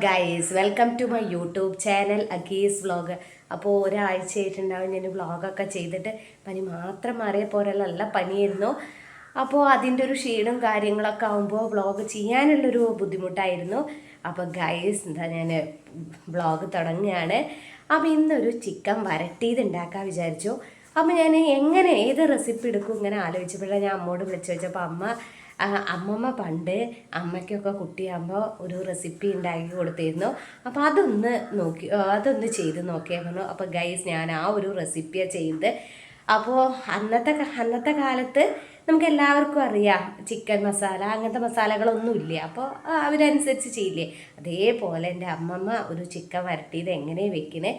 Guys, welcome to my YouTube channel അഗീസ് vlog. അപ്പോൾ ഒരാഴ്ചയായിട്ടുണ്ടാവും ഞാൻ വ്ളോഗൊക്കെ ചെയ്തിട്ട്. പനി മാത്രം മാറിയ പോരല്ല പനിയായിരുന്നു. അപ്പോൾ അതിൻ്റെ ഒരു ക്ഷീണം കാര്യങ്ങളൊക്കെ ആകുമ്പോൾ വ്ളോഗ് ചെയ്യാനുള്ളൊരു ബുദ്ധിമുട്ടായിരുന്നു. അപ്പോൾ ഗൈസ്, ഞാൻ വ്ളോഗ് തുടങ്ങുകയാണ്. അപ്പോൾ ഇന്നൊരു ചിക്കൻ വരട്ടിയത് ഉണ്ടാക്കാൻ വിചാരിച്ചു. അപ്പോൾ ഞാൻ ഏത് റെസിപ്പി എടുക്കും ഇങ്ങനെ ആലോചിച്ചപ്പോഴാണ് ഞാൻ അമ്മോട് വിളിച്ചു വെച്ചപ്പോൾ അമ്മമ്മ പണ്ട് അമ്മയ്ക്കൊക്കെ കുട്ടിയാകുമ്പോൾ ഒരു റെസിപ്പി ഉണ്ടാക്കി കൊടുത്തിരുന്നു. അപ്പോൾ അതൊന്ന് ചെയ്ത് നോക്കിയാൽ പറഞ്ഞു. അപ്പോൾ ഗൈസ്, ഞാൻ ആ ഒരു റെസിപ്പിയാണ് ചെയ്ത്. അപ്പോൾ അന്നത്തെ കാലത്ത് നമുക്ക് എല്ലാവർക്കും അറിയാം ചിക്കൻ മസാല അങ്ങനത്തെ മസാലകളൊന്നും ഇല്ല. അപ്പോൾ അവരനുസരിച്ച് ചെയ്യില്ലേ. അതേപോലെ എൻ്റെ അമ്മമ്മ ഒരു ചിക്കൻ വരട്ടിയത് എങ്ങനെ വെക്കണേ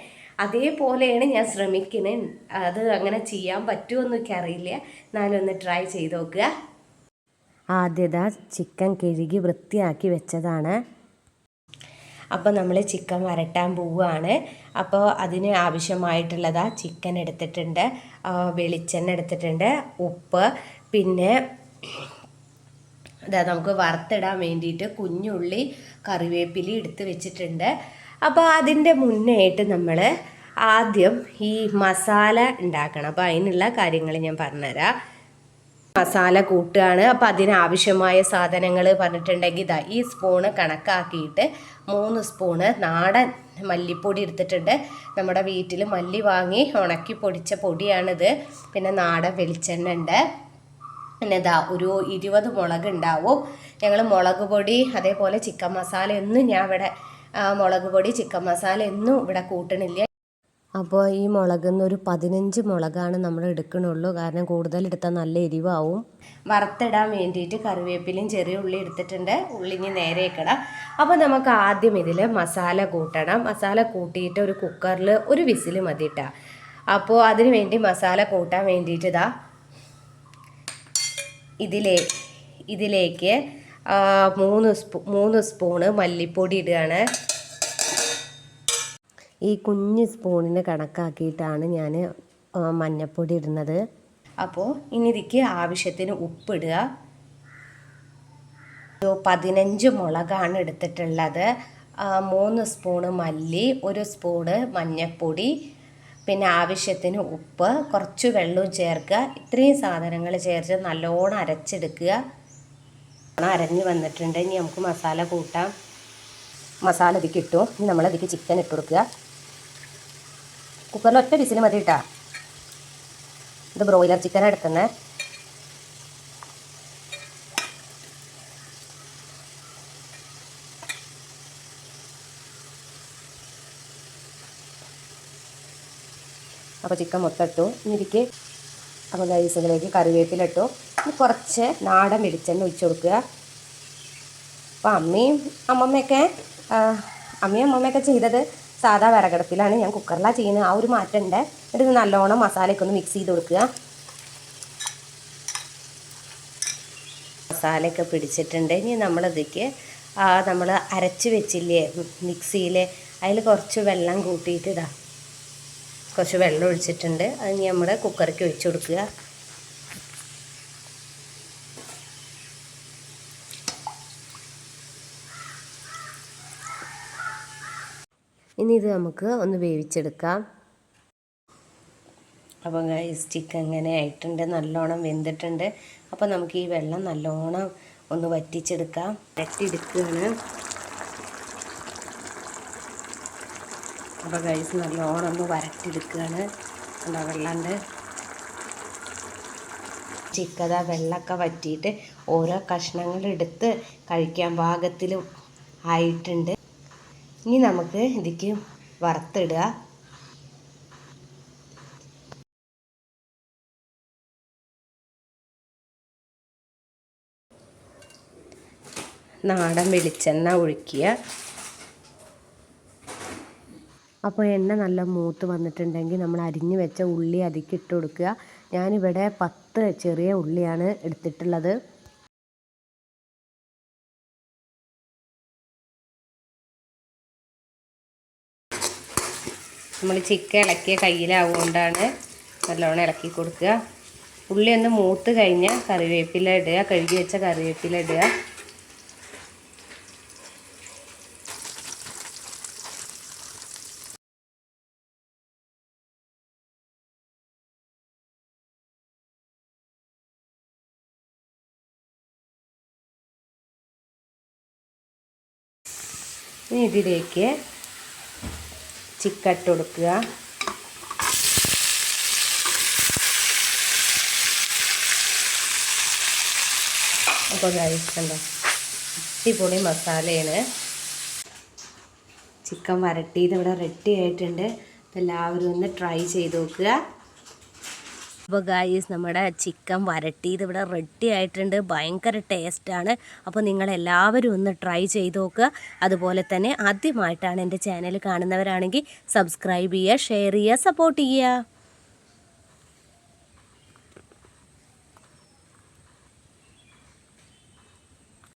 അതേപോലെയാണ് ഞാൻ ശ്രമിക്കുന്നത്. അത് അങ്ങനെ ചെയ്യാൻ പറ്റുമോ എന്നൊക്കെ അറിയില്ല. എന്നാലും ഒന്ന് ട്രൈ ചെയ്ത് നോക്കുക. ആദ്യത ചിക്കൻ കഴുകി വൃത്തിയാക്കി വെച്ചതാണ്. അപ്പോൾ നമ്മൾ ചിക്കൻ വരട്ടാൻ പോവുകയാണ്. അപ്പോൾ അതിന് ആവശ്യമായിട്ടുള്ളതാ ചിക്കൻ എടുത്തിട്ടുണ്ട്, വെളിച്ചെണ്ണ എടുത്തിട്ടുണ്ട്, ഉപ്പ്, പിന്നെ നമുക്ക് വറുത്തിടാൻ വേണ്ടിയിട്ട് കുഞ്ഞുള്ളി കറിവേപ്പില എടുത്ത് വെച്ചിട്ടുണ്ട്. അപ്പോൾ അതിൻ്റെ മുന്നേയായിട്ട് നമ്മൾ ആദ്യം ഈ മസാല ഉണ്ടാക്കണം. അപ്പോൾ അതിനുള്ള കാര്യങ്ങൾ ഞാൻ പറഞ്ഞുതരാം. മസാല കൂട്ടുകയാണ്. അപ്പോൾ അതിനാവശ്യമായ സാധനങ്ങൾ പറഞ്ഞിട്ടുണ്ടെങ്കിൽ ഈ സ്പൂണ് കണക്കാക്കിയിട്ട് 3 സ്പൂണ് നാടൻ മല്ലിപ്പൊടി എടുത്തിട്ടുണ്ട്. നമ്മുടെ വീട്ടിൽ മല്ലി വാങ്ങി ഉണക്കി പൊടിച്ച പൊടിയാണിത്. പിന്നെ നാടൻ വെളിച്ചെണ്ണ ഉണ്ട്. പിന്നെ ഒരു 20 മുളക് ഉണ്ടാവും. ഞങ്ങൾ മുളക് പൊടി അതേപോലെ ചിക്കൻ മസാല ഒന്നും ഞാൻ ഇവിടെ മുളക് പൊടി ചിക്കൻ മസാല ഒന്നും ഇവിടെ കൂട്ടണില്ല. അപ്പോൾ ഈ മുളകിൽ നിന്ന് ഒരു 15 മുളകാണ് നമ്മൾ എടുക്കണുള്ളൂ. കാരണം കൂടുതലെടുത്താൽ നല്ല എരിവാവും. വറുത്തിടാൻ വേണ്ടിയിട്ട് കറിവേപ്പിലയും ചെറിയ ഉള്ളി എടുത്തിട്ടുണ്ട്. ഉള്ളിഞ്ഞ് നേരെ വെക്കണം. അപ്പോൾ നമുക്ക് ആദ്യം ഇതിൽ മസാല കൂട്ടണം. മസാല കൂട്ടിയിട്ട് ഒരു കുക്കറിൽ ഒരു വിസിൽ മതിയിട്ടാ. അപ്പോൾ അതിന് വേണ്ടി മസാല കൂട്ടാൻ വേണ്ടിയിട്ട് ഇതിലേക്ക് 3 സ്പൂണ് മല്ലിപ്പൊടി ഇടുകയാണ്. ഈ കുഞ്ഞ് സ്പൂണിന് കണക്കാക്കിയിട്ടാണ് ഞാൻ മഞ്ഞൾപ്പൊടി ഇടുന്നത്. അപ്പോൾ ഇനി ഇതിക്ക് ആവശ്യത്തിന് ഉപ്പിടുക. 15 മുളകാണ് എടുത്തിട്ടുള്ളത്. 3 സ്പൂണ് മല്ലി, 1 സ്പൂണ് മഞ്ഞൾപ്പൊടി, പിന്നെ ആവശ്യത്തിന് ഉപ്പ്, കുറച്ച് വെള്ളവും ചേർക്കുക. ഇത്രയും സാധനങ്ങൾ ചേർത്ത് നല്ലോണം അരച്ചെടുക്കുക. അരഞ്ഞ് വന്നിട്ടുണ്ട്. ഇനി നമുക്ക് മസാല കൂട്ടാം. മസാല ഇതിക്ക് ഇട്ടു. ഇനി നമ്മളതിക്ക് ചിക്കൻ ഇട്ട് കൊടുക്കുക. കുക്കറിൽ ഒറ്റ വിസിൽ മതി കേട്ടോ. ഇത് ബ്രോയിലർ ചിക്കനാണ് എടുക്കുന്നത്. അപ്പോൾ ചിക്കൻ മൊത്തം ഇട്ടു. ഇതിലേക്ക് അപ്പോൾ ഗൈസിലേക്ക് കറിവേപ്പില ഇട്ടു. കുറച്ച് നാടൻ വെളിച്ചെണ്ണ ഒഴിച്ച് കൊടുക്കുക. അപ്പോൾ അമ്മയും അമ്മയൊക്കെ ചെയ്തത് സാധാ വിറകടുപ്പിലാണ്. ഞാൻ കുക്കറിലാണ് ചെയ്യുന്നത്. ആ ഒരു മാറ്റം ഉണ്ട്. എന്നിട്ട് ഇത് നല്ലോണം മസാലയൊക്കെ ഒന്ന് മിക്സ് ചെയ്ത് കൊടുക്കുക. മസാലയൊക്കെ പിടിച്ചിട്ടുണ്ട്. ഇനി നമ്മളതിലേക്ക് നമ്മൾ അരച്ച് വെച്ചില്ലേ മിക്സിയിൽ, അതിൽ കുറച്ച് വെള്ളം കൂട്ടിയിട്ട് കുറച്ച് വെള്ളം ഒഴിച്ചിട്ടുണ്ട്. അത് ഇനി നമ്മൾ കുക്കറിലേക്ക് ഒഴിച്ച് കൊടുക്കുക. ഇനി ഇത് നമുക്ക് ഒന്ന് വേവിച്ചെടുക്കാം. അപ്പോൾ ഗൈസ്, ചിക്കൻ ഇങ്ങനെ ആയിട്ടുണ്ട്, നല്ലോണം വെന്തിട്ടുണ്ട്. അപ്പോൾ നമുക്ക് ഈ വെള്ളം നല്ലോണം ഒന്ന് വറ്റിച്ചെടുക്കാം. വരട്ടിയെടുക്കുകയാണ്. അപ്പോൾ ഗൈസ്, നല്ലോണം ഒന്ന് വരട്ടിയെടുക്കുകയാണ്. എന്താ വെള്ളമുണ്ട്. ചിക്കൻ വെള്ളമൊക്കെ വറ്റിയിട്ട് ഓരോ കഷ്ണങ്ങളെടുത്ത് കഴിക്കാൻ പാകത്തിൽ ആയിട്ടുണ്ട്. ഇനി നമുക്ക് ഇതിക്ക് വറുത്തിടുക. നാടൻ വെളിച്ചെണ്ണ ഒഴിക്കുക. അപ്പോൾ എണ്ണ നല്ല മൂത്ത് വന്നിട്ടുണ്ടെങ്കിൽ നമ്മൾ അരിഞ്ഞു വെച്ച ഉള്ളി അതിക്ക് ഇട്ട് കൊടുക്കുക. ഞാനിവിടെ 10 ചെറിയ ഉള്ളിയാണ് എടുത്തിട്ടുള്ളത്. നമ്മൾ ചിക്കൻ ഇളക്കിയ കയ്യിലാവുകൊണ്ടാണ് നല്ലോണം ഇളക്കി കൊടുക്കുക. ഉള്ളി ഒന്ന് മൂത്ത് കഴിഞ്ഞാൽ കറിവേപ്പില ഇടുക. കഴുകി വെച്ച കറിവേപ്പില ഇടുക. ഇനി ഇതിലേക്ക് ചിക്കൻ ഇട്ട് കൊടുക്കുക. അപ്പോൾ കഴിക്കണ്ടോ, അടിപൊളി മസാലയാണ്. ചിക്കൻ വരട്ടിയത് ഇവിടെ റെഡി ആയിട്ടുണ്ട്. അപ്പോൾ എല്ലാവരും ഒന്ന് ട്രൈ ചെയ്ത് നോക്കുക. അപ്പോൾ ഗായ്സ് നമ്മുടെ ചിക്കൻ വരട്ടിയത് ഇവിടെ റെഡി ആയിട്ടുണ്ട്. ഭയങ്കര ടേസ്റ്റാണ്. അപ്പോൾ നിങ്ങളെല്ലാവരും ഒന്ന് ട്രൈ ചെയ്ത് നോക്കുക. അതുപോലെ തന്നെ ആദ്യമായിട്ടാണ് എൻ്റെ ചാനൽ കാണുന്നവരാണെങ്കിൽ സബ്സ്ക്രൈബ് ചെയ്യുക, ഷെയർ ചെയ്യുക, സപ്പോർട്ട് ചെയ്യുക.